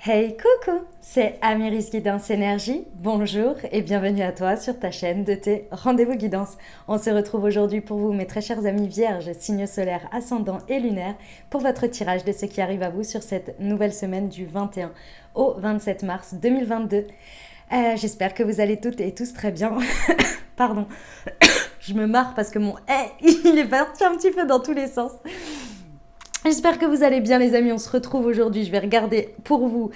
Hey coucou, c'est Amiris Guidance Énergie. Bonjour et bienvenue à toi sur ta chaîne de tes rendez-vous guidance. On se retrouve aujourd'hui pour vous, mes très chers amis vierges, signes solaires, ascendants et lunaires, pour votre tirage de ce qui arrive à vous sur cette nouvelle semaine du 21 au 27 mars 2022. J'espère que vous allez toutes et tous très bien. Pardon, je me marre parce que mon il est parti un petit peu dans tous les sens. J'espère que vous allez bien les amis, on se retrouve aujourd'hui, je vais regarder pour vous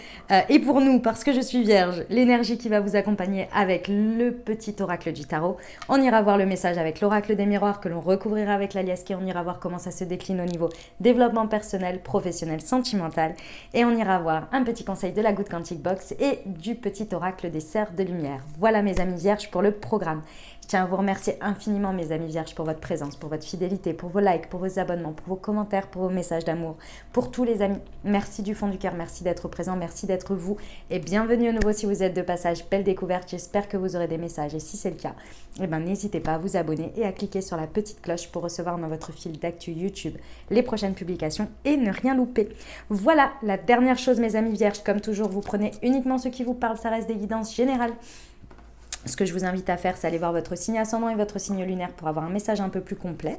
et pour nous, parce que je suis vierge, l'énergie qui va vous accompagner avec le petit oracle du tarot. On ira voir le message avec l'oracle des miroirs que l'on recouvrira avec l'aliasque et on ira voir comment ça se décline au niveau développement personnel, professionnel, sentimental. Et on ira voir un petit conseil de la Good Quantic Box et du petit oracle des serres de lumière. Voilà mes amis vierges pour le programme. Je tiens à vous remercier infiniment mes amis vierges pour votre présence, pour votre fidélité, pour vos likes, pour vos abonnements, pour vos commentaires, pour vos messages d'amour, pour tous les amis. Merci du fond du cœur, merci d'être présent, merci d'être vous et bienvenue à nouveau si vous êtes de passage. Belle découverte, j'espère que vous aurez des messages et si c'est le cas, n'hésitez pas à vous abonner et à cliquer sur la petite cloche pour recevoir dans votre fil d'actu YouTube les prochaines publications et ne rien louper. Voilà, la dernière chose mes amis vierges, comme toujours, vous prenez uniquement ce qui vous parle, ça reste des guidances générales. Ce que je vous invite à faire, c'est aller voir votre signe ascendant et votre signe lunaire pour avoir un message un peu plus complet.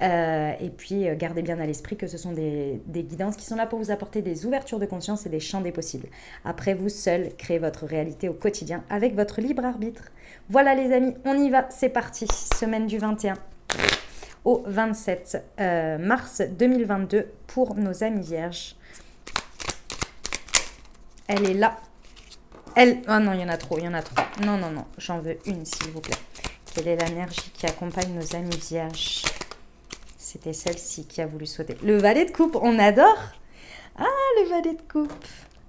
Et puis, gardez bien à l'esprit que ce sont des guidances qui sont là pour vous apporter des ouvertures de conscience et des champs des possibles. Après, vous seul, créez votre réalité au quotidien avec votre libre arbitre. Voilà les amis, on y va, c'est parti. Semaine du 21 au 27 mars 2022 pour nos amis vierges. Elle est là. Oh non, il y en a trop. Non, j'en veux une, s'il vous plaît. Quelle est l'énergie qui accompagne nos amis vierges? C'était celle-ci qui a voulu sauter. Le valet de coupe, on adore. Ah, le valet de coupe.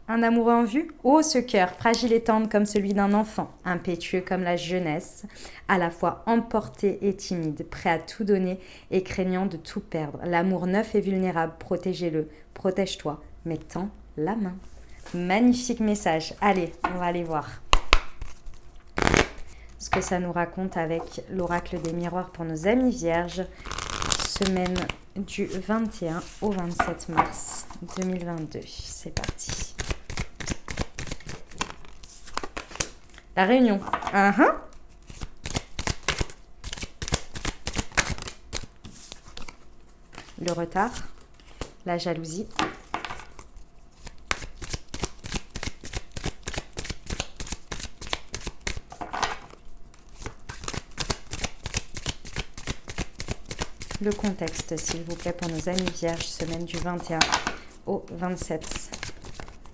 Un amoureux en vue. Oh, ce cœur, fragile et tendre comme celui d'un enfant, impétueux comme la jeunesse, à la fois emporté et timide, prêt à tout donner et craignant de tout perdre. L'amour neuf et vulnérable, protégez-le, protège-toi, mais tends la main. Magnifique message. Allez, on va aller voir ce que ça nous raconte avec l'oracle des miroirs pour nos amis vierges. Semaine du 21 au 27 mars 2022. C'est parti. La réunion. Le retard. La jalousie. Le contexte, s'il vous plaît, pour nos amis vierges, semaine du 21 au 27.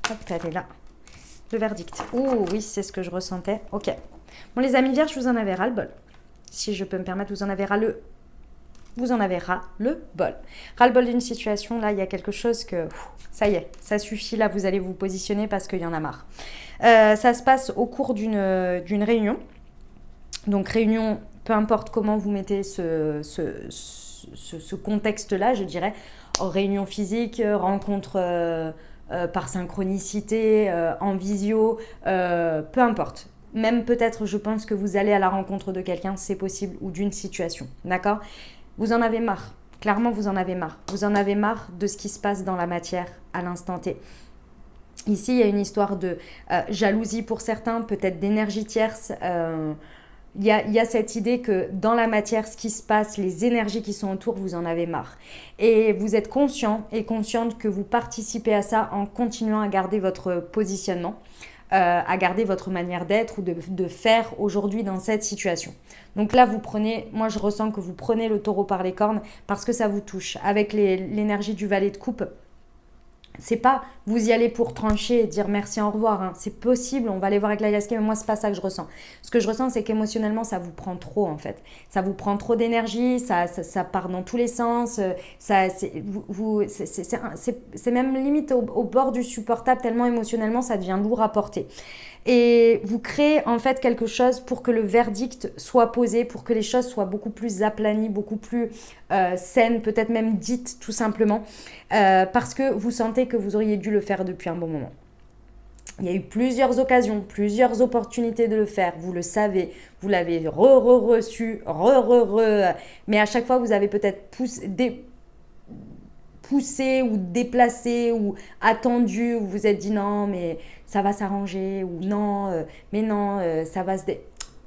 Hop, elle est là. Le verdict. Oh oui, c'est ce que je ressentais. Ok. Bon, les amis vierges, vous en avez ras-le-bol. Si je peux me permettre, vous en avez ras-le-bol. Ras-le-bol d'une situation, là, il y a quelque chose que... ça y est, ça suffit, là, vous allez vous positionner parce qu'il y en a marre. Ça se passe au cours d'une réunion. Donc, réunion, peu importe comment vous mettez ce contexte-là, je dirais, réunion physique, rencontre par synchronicité, en visio, peu importe. Même peut-être, je pense que vous allez à la rencontre de quelqu'un, c'est possible, ou d'une situation, d'accord? Vous en avez marre, clairement vous en avez marre. Vous en avez marre de ce qui se passe dans la matière à l'instant T. Ici, il y a une histoire de jalousie pour certains, peut-être d'énergie tierce, il y a cette idée que dans la matière, ce qui se passe, les énergies qui sont autour, vous en avez marre. Et vous êtes conscient et consciente que vous participez à ça en continuant à garder votre positionnement, à garder votre manière d'être ou de faire aujourd'hui dans cette situation. Donc là, moi je ressens que vous prenez le taureau par les cornes parce que ça vous touche. Avec l'énergie du valet de coupe, c'est pas vous y allez pour trancher et dire merci au revoir, hein. C'est possible, on va aller voir avec l'Aliasque, mais moi c'est pas ça que je ressens. Ce que je ressens, c'est qu'émotionnellement ça vous prend trop en fait. Ça vous prend trop d'énergie, ça part dans tous les sens, c'est même limite au bord du supportable tellement émotionnellement ça devient lourd à porter. Et vous créez en fait quelque chose pour que le verdict soit posé, pour que les choses soient beaucoup plus aplanies, beaucoup plus saines, peut-être même dites tout simplement, parce que vous sentez que vous auriez dû le faire depuis un bon moment. Il y a eu plusieurs occasions, plusieurs opportunités de le faire, vous le savez, vous l'avez reçu, mais à chaque fois vous avez peut-être poussé ou déplacé ou attendu, où vous vous êtes dit non mais ça va s'arranger ou non mais non ça va se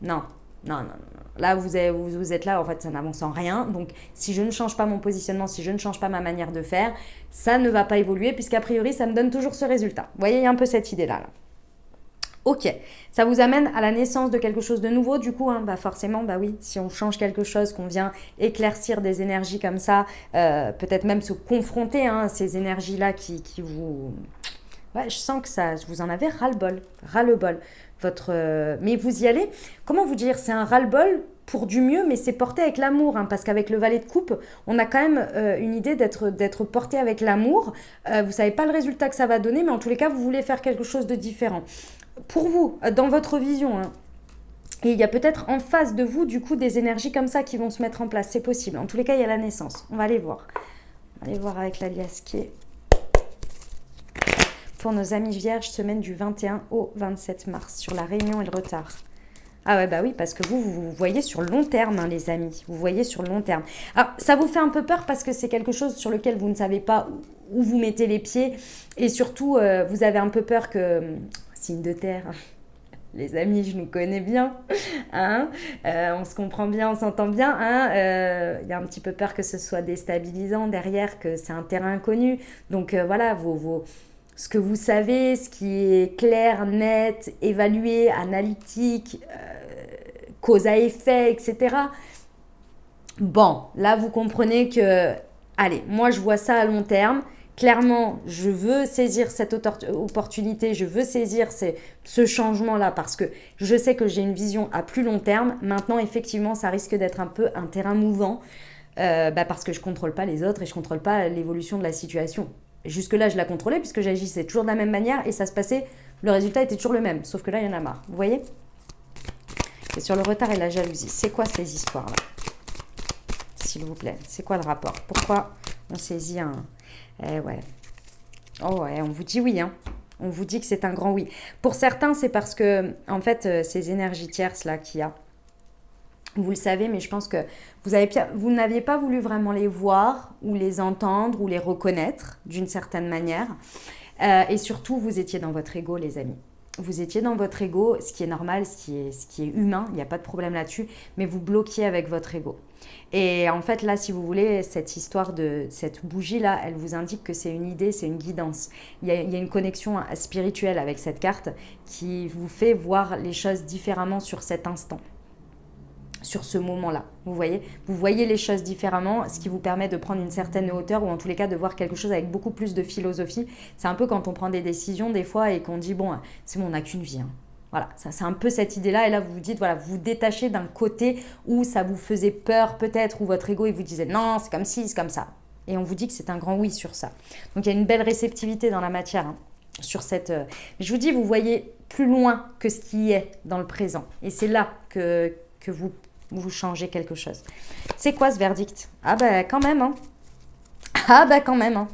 non, non, non, non. Là vous êtes là, en fait ça n'avance en rien. Donc si je ne change pas mon positionnement, si je ne change pas ma manière de faire, ça ne va pas évoluer puisqu'a priori ça me donne toujours ce résultat. Vous voyez, il y a un peu cette idée là. Ok, ça vous amène à la naissance de quelque chose de nouveau, du coup, bah forcément, bah oui, si on change quelque chose, qu'on vient éclaircir des énergies comme ça, peut-être même se confronter à ces énergies-là qui vous... Ouais, je sens que ça, vous en avez ras-le-bol, ras-le-bol. Mais vous y allez, comment vous dire, c'est un ras-le-bol pour du mieux, mais c'est porté avec l'amour, parce qu'avec le valet de coupe, on a quand même une idée d'être porté avec l'amour. Vous savez pas le résultat que ça va donner, mais en tous les cas, vous voulez faire quelque chose de différent. Pour vous, dans votre vision, et il y a peut-être en face de vous, du coup, des énergies comme ça qui vont se mettre en place. C'est possible. En tous les cas, il y a la naissance. On va aller voir. On va aller voir avec l'alias qui est pour nos amis vierges, semaine du 21 au 27 mars, sur la réunion et le retard. Ah ouais, bah oui, parce que vous voyez sur le long terme, les amis. Vous voyez sur le long terme. Alors, ça vous fait un peu peur parce que c'est quelque chose sur lequel vous ne savez pas où vous mettez les pieds. Et surtout, vous avez un peu peur que... signe de terre, les amis, je nous connais bien. On se comprend bien, on s'entend bien. Y a un petit peu peur que ce soit déstabilisant derrière, que c'est un terrain inconnu. Donc voilà, ce que vous savez, ce qui est clair, net, évalué, analytique, cause à effet, etc. Bon, là, vous comprenez que, allez, moi, je vois ça à long terme. Clairement, je veux saisir cette opportunité, je veux saisir ce changement-là parce que je sais que j'ai une vision à plus long terme. Maintenant, effectivement, ça risque d'être un peu un terrain mouvant parce que je ne contrôle pas les autres et je ne contrôle pas l'évolution de la situation. Jusque-là, je la contrôlais puisque j'agissais toujours de la même manière et ça se passait, le résultat était toujours le même. Sauf que là, il y en a marre. Vous voyez ? Et sur le retard et la jalousie, c'est quoi ces histoires-là ? S'il vous plaît, c'est quoi le rapport ? Pourquoi on saisit un... Eh ouais. Oh ouais, on vous dit oui, On vous dit que c'est un grand oui. Pour certains, c'est parce que, en fait, ces énergies tierces-là qu'il y a, vous le savez, mais je pense que vous n'aviez pas voulu vraiment les voir ou les entendre ou les reconnaître d'une certaine manière. Et surtout, vous étiez dans votre ego, les amis. Vous étiez dans votre ego, ce qui est normal, ce qui est humain, il n'y a pas de problème là-dessus, mais vous bloquiez avec votre ego. Et en fait, là, si vous voulez, cette histoire de cette bougie-là, elle vous indique que c'est une idée, c'est une guidance. Il y a une connexion spirituelle avec cette carte qui vous fait voir les choses différemment sur cet instant, sur ce moment-là. Vous voyez les choses différemment, ce qui vous permet de prendre une certaine hauteur ou en tous les cas de voir quelque chose avec beaucoup plus de philosophie. C'est un peu quand on prend des décisions des fois et qu'on dit bon, c'est bon, on n'a qu'une vie. Voilà, ça, c'est un peu cette idée-là. Et là, vous vous dites, voilà, vous vous détachez d'un côté où ça vous faisait peur peut-être, où votre ego, il vous disait non, c'est comme ci, c'est comme ça. Et on vous dit que c'est un grand oui sur ça. Donc, il y a une belle réceptivité dans la matière sur cette... Je vous dis, vous voyez plus loin que ce qui est dans le présent. Et c'est là que vous changez quelque chose. C'est quoi ce verdict ? Ah ben quand même, Ah ben quand même,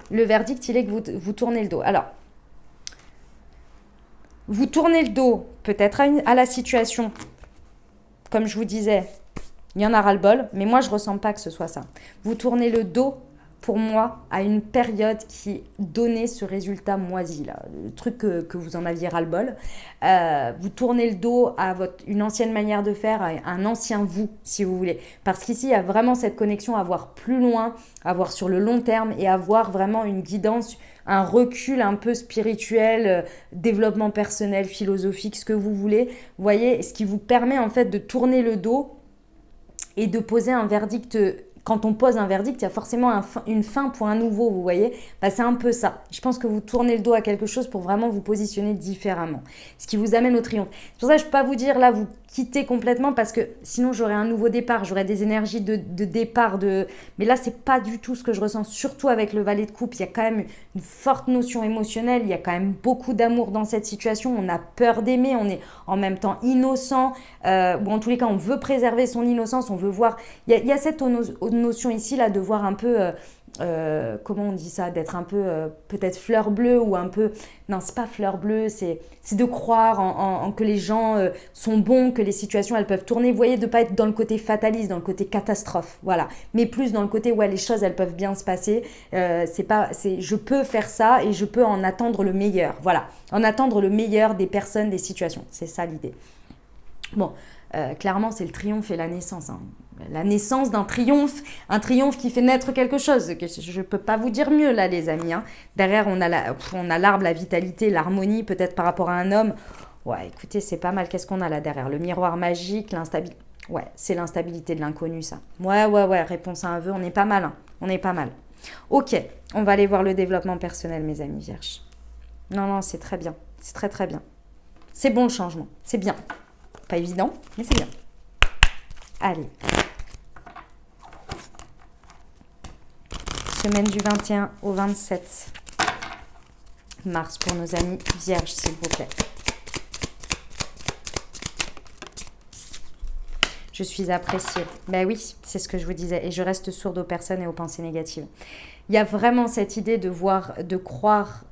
Le verdict, il est que vous tournez le dos. Alors, vous tournez le dos peut-être à la situation. Comme je vous disais, il y en a ras-le-bol, mais moi, je ne ressens pas que ce soit ça. Vous tournez le dos, pour moi, à une période qui donnait ce résultat moisi, là, le truc que vous en aviez ras-le-bol. Vous tournez le dos à une ancienne manière de faire, à un ancien vous, si vous voulez. Parce qu'ici, il y a vraiment cette connexion à voir plus loin, à voir sur le long terme et à voir vraiment une guidance, un recul un peu spirituel, développement personnel, philosophique, ce que vous voulez. Vous voyez, ce qui vous permet en fait de tourner le dos et de poser un verdict. Quand on pose un verdict, il y a forcément une fin pour un nouveau, vous voyez. C'est un peu ça. Je pense que vous tournez le dos à quelque chose pour vraiment vous positionner différemment. Ce qui vous amène au triomphe. C'est pour ça que je ne peux pas vous dire, là, vous quittez complètement parce que sinon, j'aurais un nouveau départ. J'aurais des énergies de départ. Mais là, ce n'est pas du tout ce que je ressens. Surtout avec le valet de coupe, il y a quand même une forte notion émotionnelle. Il y a quand même beaucoup d'amour dans cette situation. On a peur d'aimer. On est en même temps innocent. Ou en tous les cas, on veut préserver son innocence. On veut voir... Il y a cette notion ici là de voir un peu comment on dit ça, d'être un peu peut-être fleur bleue ou un peu... Non, c'est pas fleur bleue, c'est de croire en que les gens sont bons, que les situations, elles peuvent tourner. Vous voyez, de pas être dans le côté fataliste, dans le côté catastrophe, voilà. Mais plus dans le côté, ouais, les choses, elles peuvent bien se passer. Je peux faire ça et je peux en attendre le meilleur, voilà. En attendre le meilleur des personnes, des situations. C'est ça l'idée. Bon, clairement, c'est le triomphe et la naissance, hein. La naissance d'un triomphe, un triomphe qui fait naître quelque chose. Je ne peux pas vous dire mieux là, les amis, hein. Derrière, on a l'arbre, la vitalité, l'harmonie, peut-être par rapport à un homme. Ouais, écoutez, c'est pas mal. Qu'est-ce qu'on a là derrière? Le miroir magique, l'instabilité. Ouais, c'est l'instabilité de l'inconnu, ça. Ouais, réponse à un vœu, on est pas mal, hein. On est pas mal. Ok, on va aller voir le développement personnel, mes amis vierges. Non, c'est très bien. C'est très, très bien. C'est bon le changement. C'est bien. Pas évident, mais c'est bien. Allez. Semaine du 21 au 27 mars pour nos amis vierges, s'il vous plaît. Je suis appréciée. Ben oui, c'est ce que je vous disais. Et je reste sourde aux personnes et aux pensées négatives. Il y a vraiment cette idée de voir, de croire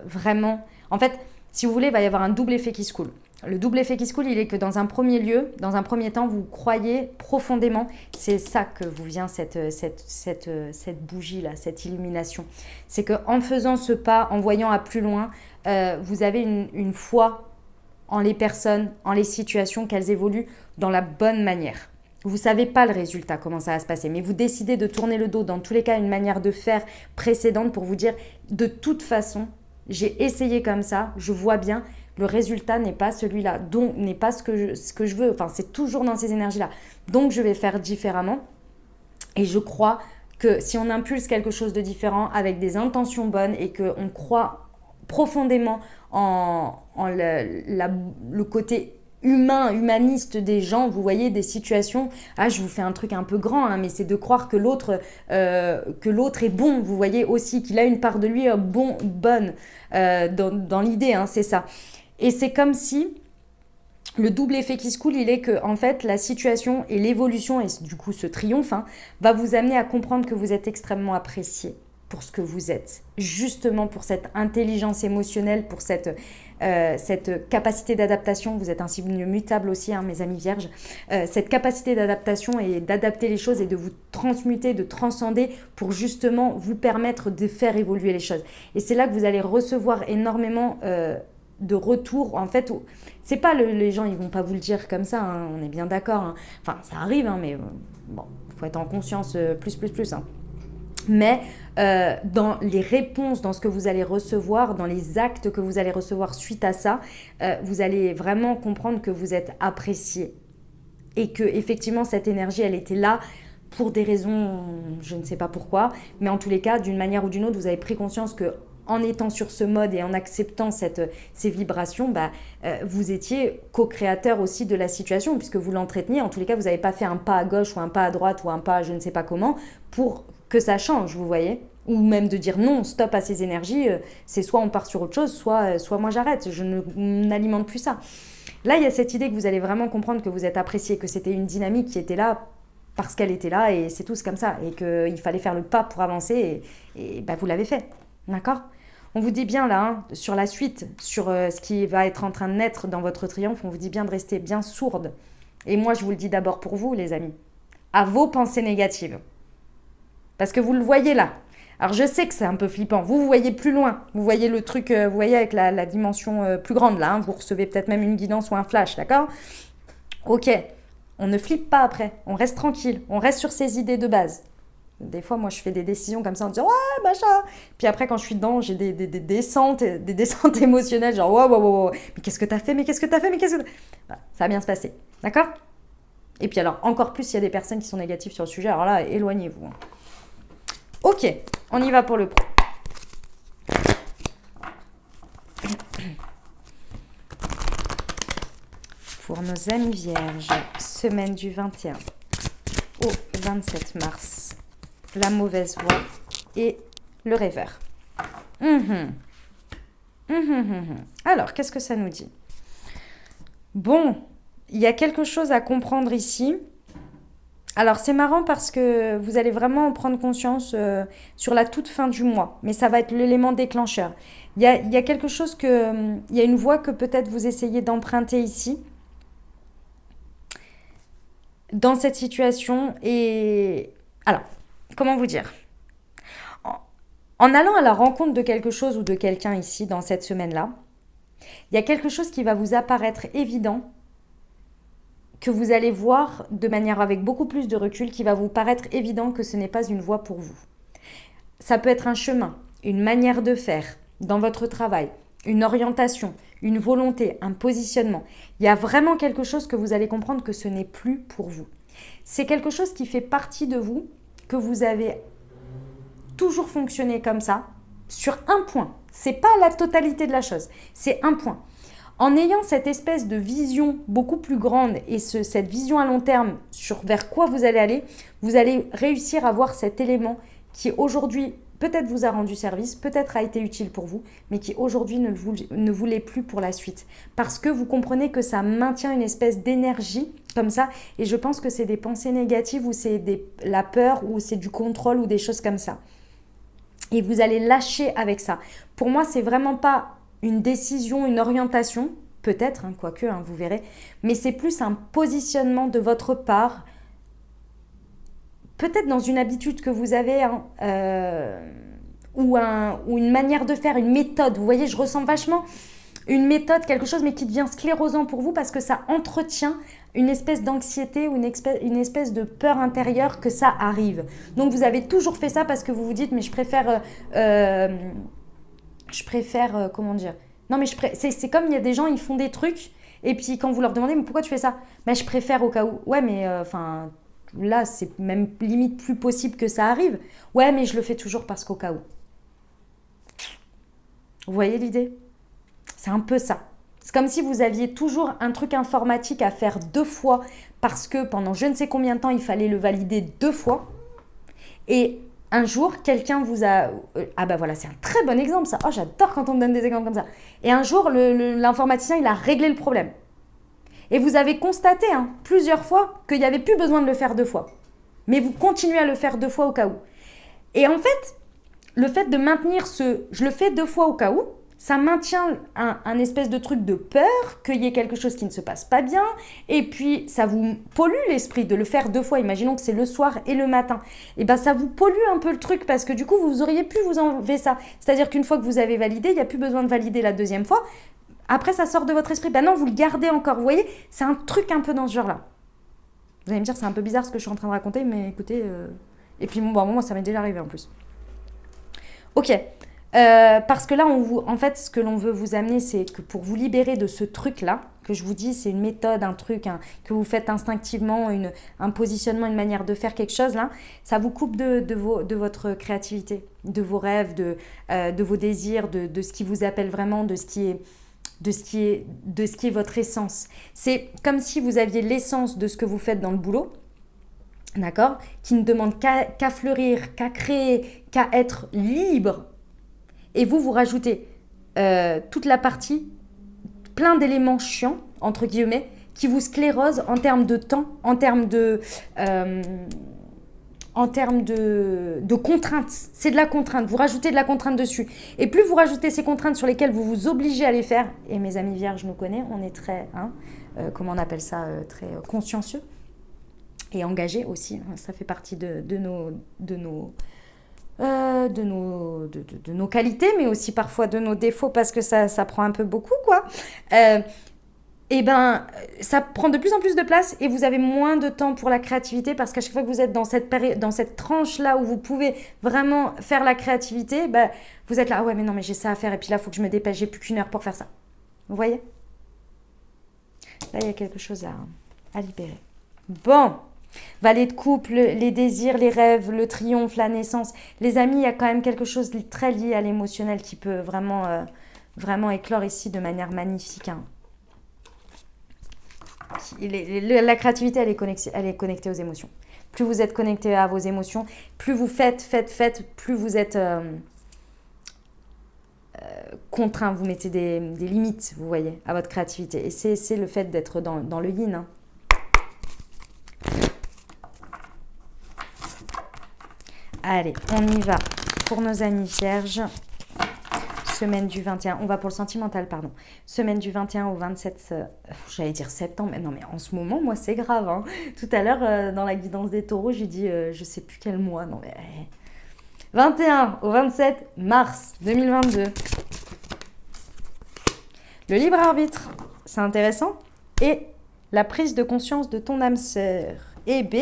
vraiment. En fait, si vous voulez, il va y avoir un double effet qui se coule. Le double effet qui se coule, il est que dans un premier lieu, dans un premier temps, vous croyez profondément, c'est ça que vous vient cette bougie-là, cette illumination. C'est qu'en faisant ce pas, en voyant à plus loin, vous avez une foi en les personnes, en les situations, qu'elles évoluent dans la bonne manière. Vous ne savez pas le résultat, comment ça va se passer, mais vous décidez de tourner le dos, dans tous les cas, une manière de faire précédente pour vous dire, de toute façon, j'ai essayé comme ça, je vois bien, le résultat n'est pas celui-là, donc n'est pas ce que je veux, enfin c'est toujours dans ces énergies-là. Donc je vais faire différemment et je crois que si on impulse quelque chose de différent avec des intentions bonnes et qu'on croit profondément en le côté humaniste des gens, vous voyez, des situations, je vous fais un truc un peu grand, hein, mais c'est de croire que l'autre est bon, vous voyez aussi, qu'il a une part de lui bonne dans l'idée, hein, c'est ça. Et c'est comme si le double effet qui se coule, il est que en fait la situation et l'évolution, et du coup ce triomphe, hein, va vous amener à comprendre que vous êtes extrêmement apprécié pour ce que vous êtes, justement pour cette intelligence émotionnelle, pour cette capacité d'adaptation. Vous êtes un signe mutable aussi, hein, mes amis vierges. Cette capacité d'adaptation et d'adapter les choses et de vous transmuter, de transcender pour justement vous permettre de faire évoluer les choses. Et c'est là que vous allez recevoir énormément de retour. En fait, c'est pas les gens, ils vont pas vous le dire comme ça, hein, on est bien d'accord, hein. Enfin, ça arrive, hein, mais bon, faut être en conscience plus, hein. Mais dans les réponses, dans ce que vous allez recevoir, dans les actes que vous allez recevoir suite à ça, vous allez vraiment comprendre que vous êtes apprécié et que effectivement cette énergie, elle était là pour des raisons, je ne sais pas pourquoi, mais en tous les cas, d'une manière ou d'une autre, vous avez pris conscience que en étant sur ce mode et en acceptant ces vibrations, vous étiez co-créateur aussi de la situation puisque vous l'entreteniez. En tous les cas, vous n'avez pas fait un pas à gauche ou un pas à droite ou un pas je ne sais pas comment pour que ça change, vous voyez. Ou même de dire non, stop à ces énergies, c'est soit on part sur autre chose, soit moi j'arrête, je n'alimente plus ça. Là, il y a cette idée que vous allez vraiment comprendre que vous êtes apprécié, que c'était une dynamique qui était là parce qu'elle était là et c'est tous comme ça. Et qu'il fallait faire le pas pour avancer et vous l'avez fait. D'accord ? On vous dit bien là, hein, sur la suite, sur ce qui va être en train de naître dans votre triomphe, on vous dit bien de rester bien sourde. Et moi, je vous le dis d'abord pour vous, les amis, à vos pensées négatives. Parce que vous le voyez là. Alors je sais que c'est un peu flippant. Vous voyez plus loin. Vous voyez le truc, vous voyez avec la dimension plus grande là. Hein. Vous recevez peut-être même une guidance ou un flash, d'accord ? Ok, on ne flippe pas après. On reste tranquille. On reste sur ses idées de base. Des fois, moi, je fais des décisions comme ça en disant « Ouais, machin !» Puis après, quand je suis dedans, j'ai des descentes émotionnelles, genre « Wow, mais qu'est-ce que t'as fait ? Mais qu'est-ce que t'as fait ? Mais qu'est-ce que… » Voilà, ça va bien se passer, d'accord ? Et puis alors, encore plus, il y a des personnes qui sont négatives sur le sujet, alors là, éloignez-vous. Ok, on y va pour le pro. Pour nos amis vierges, semaine du 21 au 27 mars. La mauvaise voix et le rêveur. Alors, qu'est-ce que ça nous dit ? Bon, il y a quelque chose à comprendre ici. Alors, c'est marrant parce que vous allez vraiment en prendre conscience sur la toute fin du mois, mais ça va être l'élément déclencheur. Il y a quelque chose il y a une voie que peut-être vous essayez d'emprunter ici, dans cette situation. Et alors, comment vous dire? En, en allant à la rencontre de quelque chose ou de quelqu'un ici, dans cette semaine-là, il y a quelque chose qui va vous apparaître évident, que vous allez voir de manière avec beaucoup plus de recul, qui va vous paraître évident que ce n'est pas une voie pour vous. Ça peut être un chemin, une manière de faire dans votre travail, une orientation, une volonté, un positionnement. Il y a vraiment quelque chose que vous allez comprendre que ce n'est plus pour vous. C'est quelque chose qui fait partie de vous, que vous avez toujours fonctionné comme ça, sur un point. C'est pas la totalité de la chose, c'est un point. En ayant cette espèce de vision beaucoup plus grande et cette vision à long terme sur vers quoi vous allez réussir à voir cet élément qui aujourd'hui peut-être vous a rendu service, peut-être a été utile pour vous, mais qui aujourd'hui ne vous l'est plus pour la suite. Parce que vous comprenez que ça maintient une espèce d'énergie comme ça, et je pense que c'est des pensées négatives ou c'est la peur ou c'est du contrôle ou des choses comme ça. Et vous allez lâcher avec ça. Pour moi, c'est vraiment pas une décision, une orientation, peut-être, quoique, vous verrez, mais c'est plus un positionnement de votre part, peut-être dans une habitude que vous avez, ou une manière de faire, une méthode. Vous voyez, je ressens vachement une méthode, quelque chose, mais qui devient sclérosant pour vous parce que ça entretient une espèce d'anxiété ou une espèce de peur intérieure que ça arrive. Donc vous avez toujours fait ça parce que vous vous dites, mais je préfère, comment dire, non mais c'est comme il y a des gens, ils font des trucs et puis quand vous leur demandez, mais pourquoi tu fais ça? Ben, je préfère au cas où. Ouais, mais là, c'est même limite plus possible que ça arrive. Ouais, mais je le fais toujours parce qu'au cas où. Vous voyez l'idée? C'est un peu ça. C'est comme si vous aviez toujours un truc informatique à faire 2 fois parce que pendant je ne sais combien de temps, il fallait le valider 2 fois. Et un jour, quelqu'un vous a... Ah bah voilà, c'est un très bon exemple ça. Oh, j'adore quand on me donne des exemples comme ça. Et un jour, l'informaticien, il a réglé le problème. Et vous avez constaté plusieurs fois qu'il n'y avait plus besoin de le faire 2 fois. Mais vous continuez à le faire 2 fois au cas où. Et en fait, le fait de maintenir je le fais 2 fois au cas où, ça maintient un espèce de truc de peur qu'il y ait quelque chose qui ne se passe pas bien. Et puis, ça vous pollue l'esprit de le faire 2 fois. Imaginons que c'est le soir et le matin. Et bien, ça vous pollue un peu le truc parce que du coup, vous auriez pu vous enlever ça. C'est-à-dire qu'une fois que vous avez validé, il n'y a plus besoin de valider la deuxième fois. Après, ça sort de votre esprit. Ben non, vous le gardez encore. Vous voyez, c'est un truc un peu dans ce genre-là. Vous allez me dire, c'est un peu bizarre ce que je suis en train de raconter, mais écoutez... Et puis, moi, ça m'est déjà arrivé en plus. Ok. Parce que là, en fait, ce que l'on veut vous amener, c'est que pour vous libérer de ce truc-là, que je vous dis, c'est une méthode, un truc que vous faites instinctivement, un positionnement, une manière de faire quelque chose, là, ça vous coupe de votre créativité, de vos rêves, de vos désirs, de ce qui vous appelle vraiment, de ce qui est votre essence. C'est comme si vous aviez l'essence de ce que vous faites dans le boulot, d'accord, qui ne demande qu'à fleurir, qu'à créer, qu'à être libre. Et vous rajoutez toute la partie, plein d'éléments chiants, entre guillemets, qui vous sclérosent en termes de temps, en termes de contraintes. C'est de la contrainte. Vous rajoutez de la contrainte dessus. Et plus vous rajoutez ces contraintes sur lesquelles vous vous obligez à les faire, et mes amis vierges nous connaissent, on est très, comment on appelle ça, très consciencieux et engagés aussi. Ça fait partie de nos qualités, mais aussi parfois de nos défauts parce que ça prend un peu beaucoup, quoi. Et ben, ça prend de plus en plus de place et vous avez moins de temps pour la créativité parce qu'à chaque fois que vous êtes dans cette période, dans cette tranche-là où vous pouvez vraiment faire la créativité, ben, vous êtes là, ah ouais, mais non, mais j'ai ça à faire et puis là, il faut que je me dépêche, j'ai plus qu'1 heure pour faire ça. Vous voyez? Là, il y a quelque chose à libérer. Bon. Valet de couple, les désirs, les rêves, le triomphe, la naissance. Les amis, il y a quand même quelque chose de très lié à l'émotionnel qui peut vraiment éclore ici de manière magnifique. La créativité, elle est connectée aux émotions. Plus vous êtes connecté à vos émotions, plus vous faites, plus vous êtes contraint, vous mettez des limites, vous voyez, à votre créativité. Et c'est le fait d'être dans le yin. Allez, on y va pour nos amis vierges. Semaine du 21, on va pour le sentimental, pardon. Semaine du 21 au 27, j'allais dire septembre, mais non, mais en ce moment, moi, c'est grave. Hein. Tout à l'heure, dans la guidance des taureaux, j'ai dit, je sais plus quel mois, non mais... 21 au 27 mars 2022. Le libre arbitre, c'est intéressant. Et la prise de conscience de ton âme sœur. Et B,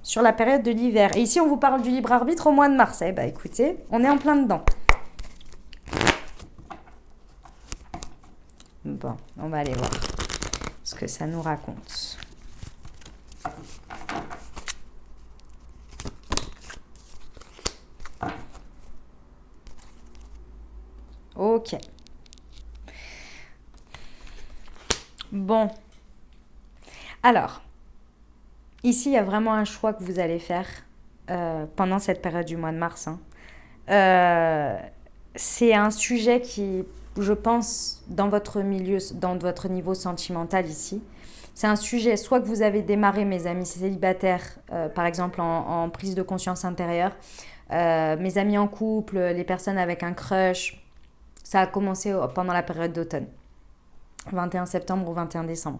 sur la période de l'hiver. Et ici, on vous parle du libre arbitre au mois de mars. Eh bien, écoutez, on est en plein dedans. Bon, on va aller voir ce que ça nous raconte. Ok. Bon. Alors, ici, il y a vraiment un choix que vous allez faire pendant cette période du mois de mars. Hein. C'est un sujet qui, je pense, dans votre milieu, dans votre niveau sentimental ici, c'est un sujet, soit que vous avez démarré, mes amis célibataires, par exemple en prise de conscience intérieure, mes amis en couple, les personnes avec un crush, ça a commencé pendant la période d'automne, 21 septembre ou 21 décembre.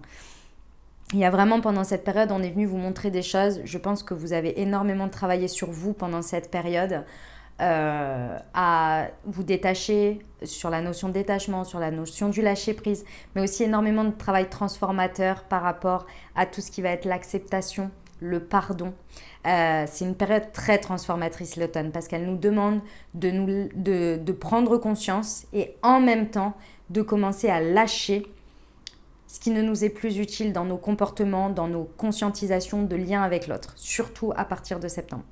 Il y a vraiment pendant cette période, on est venu vous montrer des choses. Je pense que vous avez énormément travaillé sur vous pendant cette période, à vous détacher sur la notion de détachement, sur la notion du lâcher-prise, mais aussi énormément de travail transformateur par rapport à tout ce qui va être l'acceptation, le pardon. C'est une période très transformatrice l'automne parce qu'elle nous demande de prendre conscience et en même temps de commencer à lâcher ce qui ne nous est plus utile dans nos comportements, dans nos conscientisations de lien avec l'autre, surtout à partir de septembre.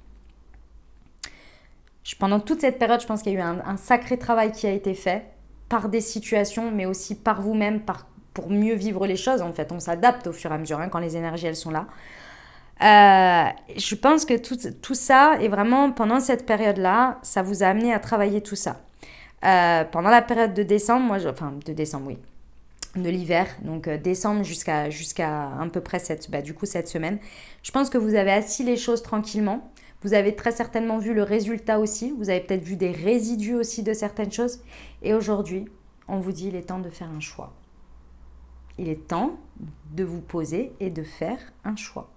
Pendant toute cette période, je pense qu'il y a eu un sacré travail qui a été fait par des situations, mais aussi par vous-même, pour mieux vivre les choses. En fait, on s'adapte au fur et à mesure, hein, quand les énergies, elles sont là. Je pense que tout ça, et vraiment pendant cette période-là, ça vous a amené à travailler tout ça. Pendant la période de décembre, de l'hiver, donc décembre jusqu'à à peu près cette semaine, je pense que vous avez assis les choses tranquillement. Vous avez très certainement vu le résultat aussi. Vous avez peut-être vu des résidus aussi de certaines choses. Et aujourd'hui, on vous dit il est temps de faire un choix. Il est temps de vous poser et de faire un choix.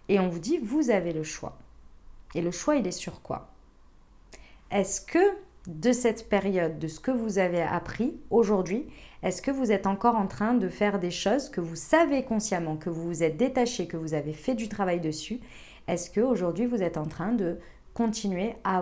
Et on vous dit, vous avez le choix. Et le choix, il est sur quoi? Est-ce que de cette période, de ce que vous avez appris aujourd'hui, est-ce que vous êtes encore en train de faire des choses que vous savez consciemment, que vous vous êtes détaché, que vous avez fait du travail dessus? Est-ce qu'aujourd'hui, vous êtes en train de continuer à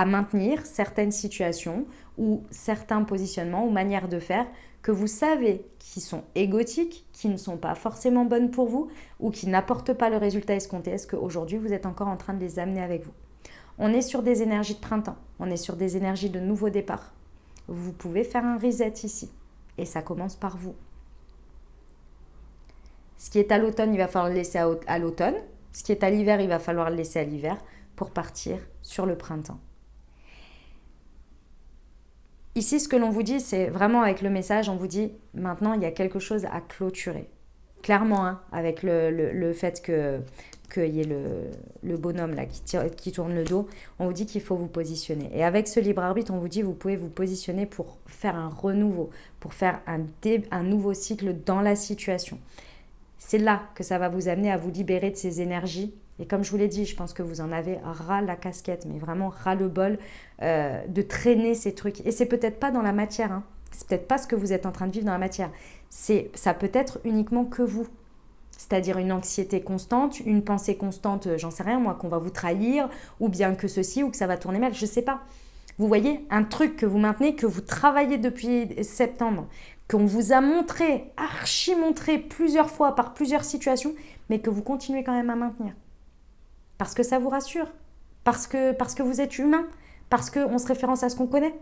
maintenir certaines situations ou certains positionnements ou manières de faire que vous savez qui sont égotiques, qui ne sont pas forcément bonnes pour vous ou qui n'apportent pas le résultat escompté? Est-ce qu'aujourd'hui, vous êtes encore en train de les amener avec vous? On est sur des énergies de printemps, on est sur des énergies de nouveau départ. Vous pouvez faire un reset ici et ça commence par vous. Ce qui est à l'automne, il va falloir le laisser à l'automne. Ce qui est à l'hiver, il va falloir le laisser à l'hiver pour partir sur le printemps. Ici, ce que l'on vous dit, c'est vraiment avec le message, on vous dit maintenant, il y a quelque chose à clôturer. Clairement, hein, avec le fait qu'il y ait le bonhomme là qui tourne le dos, on vous dit qu'il faut vous positionner. Et avec ce libre arbitre, on vous dit vous pouvez vous positionner pour faire un renouveau, pour faire un nouveau cycle dans la situation. C'est là que ça va vous amener à vous libérer de ces énergies. Et comme je vous l'ai dit, je pense que vous en avez ras la casquette, mais vraiment ras le bol de traîner ces trucs. Et c'est peut-être pas dans la matière, hein. C'est peut-être pas ce que vous êtes en train de vivre dans la matière. Ça peut être uniquement que vous. C'est-à-dire une anxiété constante, une pensée constante, j'en sais rien moi, qu'on va vous trahir, ou bien que ceci, ou que ça va tourner mal, je sais pas. Vous voyez, un truc que vous maintenez, que vous travaillez depuis septembre, qu'on vous a montré, archi-montré plusieurs fois par plusieurs situations, mais que vous continuez quand même à maintenir. Parce que ça vous rassure, parce que vous êtes humain, parce qu'on se référence à ce qu'on connaît.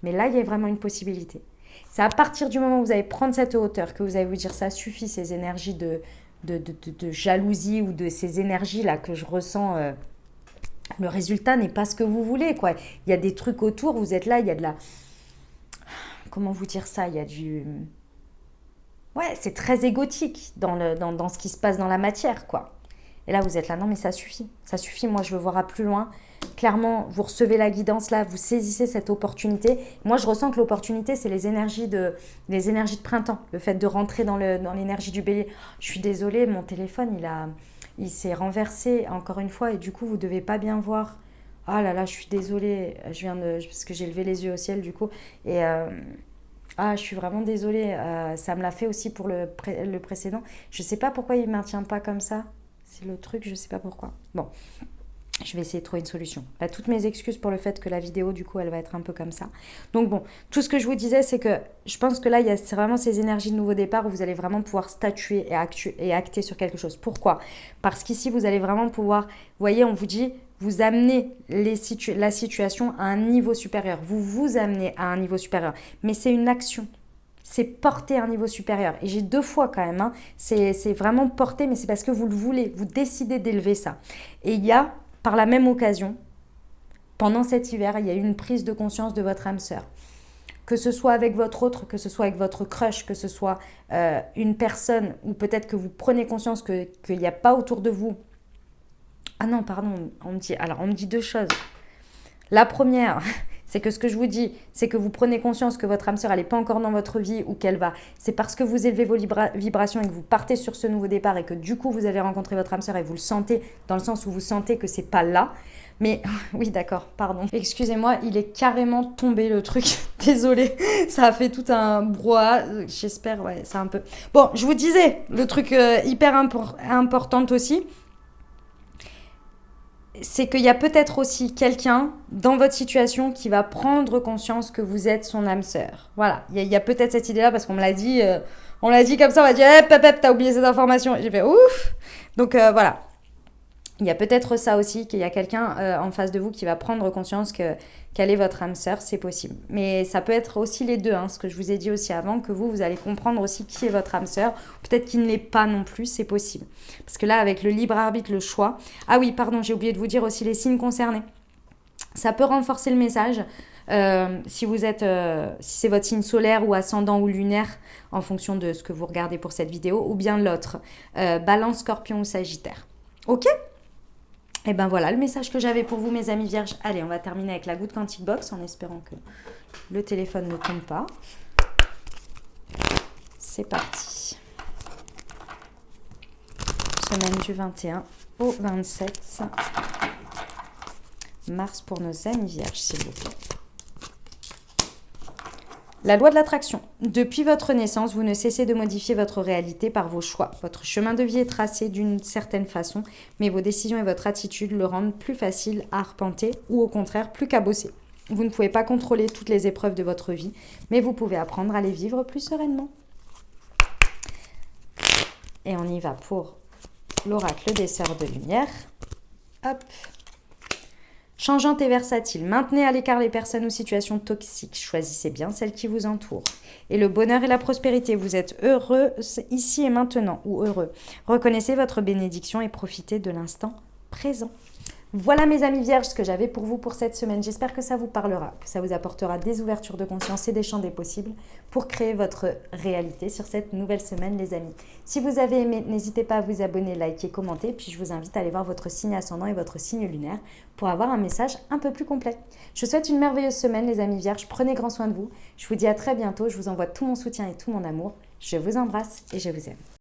Mais là, il y a vraiment une possibilité. C'est à partir du moment où vous allez prendre cette hauteur, que vous allez vous dire ça suffit, ces énergies de jalousie ou de ces énergies-là que je ressens... le résultat n'est pas ce que vous voulez, quoi. Il y a des trucs autour, vous êtes là, il y a de la... Comment vous dire ça? Il y a du... Ouais, c'est très égotique dans ce qui se passe dans la matière, quoi. Et là, vous êtes là, non, mais ça suffit, moi, je veux voir à plus loin. Clairement, vous recevez la guidance là, vous saisissez cette opportunité. Moi, je ressens que l'opportunité, c'est les énergies de printemps, le fait de rentrer dans l'énergie du bélier. Je suis désolée, mon téléphone, il s'est renversé encore une fois et du coup, vous devez pas bien voir. Ah là là, je suis désolée, parce que j'ai levé les yeux au ciel du coup. Et je suis vraiment désolée, ça me l'a fait aussi pour le précédent. Je sais pas pourquoi il ne maintient pas comme ça. C'est le truc, je sais pas pourquoi. Bon, je vais essayer de trouver une solution. Bah, toutes mes excuses pour le fait que la vidéo, du coup, elle va être un peu comme ça. Donc bon, tout ce que je vous disais, c'est que je pense que là, c'est vraiment ces énergies de nouveau départ où vous allez vraiment pouvoir statuer et acter sur quelque chose. Pourquoi? Parce qu'ici, vous allez vraiment pouvoir, vous voyez, on vous dit, vous amenez la situation à un niveau supérieur. Vous vous amenez à un niveau supérieur. Mais c'est une action. C'est porter à un niveau supérieur. Et j'ai 2 fois quand même. Hein. C'est vraiment porter, mais c'est parce que vous le voulez. Vous décidez d'élever ça. Et il y a, par la même occasion, pendant cet hiver, il y a eu une prise de conscience de votre âme sœur. Que ce soit avec votre autre, que ce soit avec votre crush, que ce soit une personne, ou peut-être que vous prenez conscience qu'il n'y a pas autour de vous. Ah non, pardon, on me dit 2 choses. La première, c'est que ce que je vous dis, c'est que vous prenez conscience que votre âme sœur, elle n'est pas encore dans votre vie ou qu'elle va. C'est parce que vous élevez vos vibrations et que vous partez sur ce nouveau départ et que du coup, vous allez rencontrer votre âme sœur et vous le sentez dans le sens où vous sentez que c'est pas là. Mais oui, d'accord, pardon. Excusez-moi, il est carrément tombé le truc. Désolée, ça a fait tout un brouhaha. J'espère, ouais, c'est un peu... Bon, je vous disais, le truc hyper important aussi, c'est qu'il y a peut-être aussi quelqu'un dans votre situation qui va prendre conscience que vous êtes son âme sœur. Voilà, il y a peut-être cette idée-là parce qu'on me l'a dit, comme ça, on m'a dit « t'as oublié cette information ». J'ai fait « ouf ». Donc voilà, il y a peut-être ça aussi, qu'il y a quelqu'un en face de vous qui va prendre conscience qu'elle est votre âme sœur, c'est possible. Mais ça peut être aussi les deux, hein, ce que je vous ai dit aussi avant, que vous allez comprendre aussi qui est votre âme sœur. Peut-être qu'il ne l'est pas non plus, c'est possible. Parce que là, avec le libre arbitre, le choix... Ah oui, pardon, j'ai oublié de vous dire aussi les signes concernés. Ça peut renforcer le message. Si c'est votre signe solaire ou ascendant ou lunaire, en fonction de ce que vous regardez pour cette vidéo, ou bien l'autre, Balance, Scorpion ou Sagittaire. Ok ? Et ben voilà le message que j'avais pour vous, mes amis vierges. Allez, on va terminer avec la Good Quantic Box en espérant que le téléphone ne tombe pas. C'est parti. Semaine du 21 au 27 mars pour nos amis vierges, s'il vous plaît. La loi de l'attraction. Depuis votre naissance, vous ne cessez de modifier votre réalité par vos choix. Votre chemin de vie est tracé d'une certaine façon, mais vos décisions et votre attitude le rendent plus facile à arpenter ou au contraire plus cabossé. Vous ne pouvez pas contrôler toutes les épreuves de votre vie, mais vous pouvez apprendre à les vivre plus sereinement. Et on y va pour l'oracle des sœurs de lumière. Hop. Changeante et versatile, maintenez à l'écart les personnes ou situations toxiques. Choisissez bien celles qui vous entourent. Et le bonheur et la prospérité, vous êtes heureux ici et maintenant ou heureux. Reconnaissez votre bénédiction et profitez de l'instant présent. Voilà mes amis vierges ce que j'avais pour vous pour cette semaine. J'espère que ça vous parlera, que ça vous apportera des ouvertures de conscience et des champs des possibles pour créer votre réalité sur cette nouvelle semaine les amis. Si vous avez aimé, n'hésitez pas à vous abonner, liker, commenter. Puis je vous invite à aller voir votre signe ascendant et votre signe lunaire pour avoir un message un peu plus complet. Je vous souhaite une merveilleuse semaine les amis vierges. Prenez grand soin de vous. Je vous dis à très bientôt. Je vous envoie tout mon soutien et tout mon amour. Je vous embrasse et je vous aime.